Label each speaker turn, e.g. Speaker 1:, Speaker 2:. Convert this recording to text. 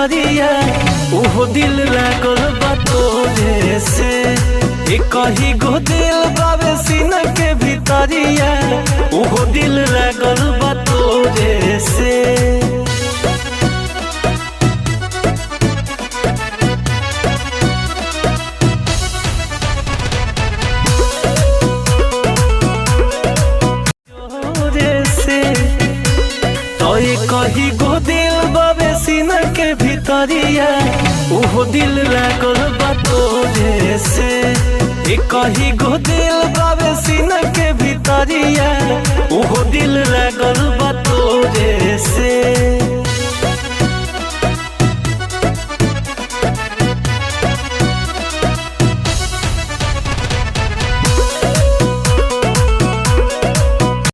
Speaker 1: भितरिया उहो दिल लागल बा तोरे से। कही गो दिल बाबे सीना के भितरिया उहो दिल लागल बा तोरे से। कही गो दिल बाबे सीना के भितरिया उहो दिल लागल बा तोरे से। कही गो दिल बाबे सीना के भितरिया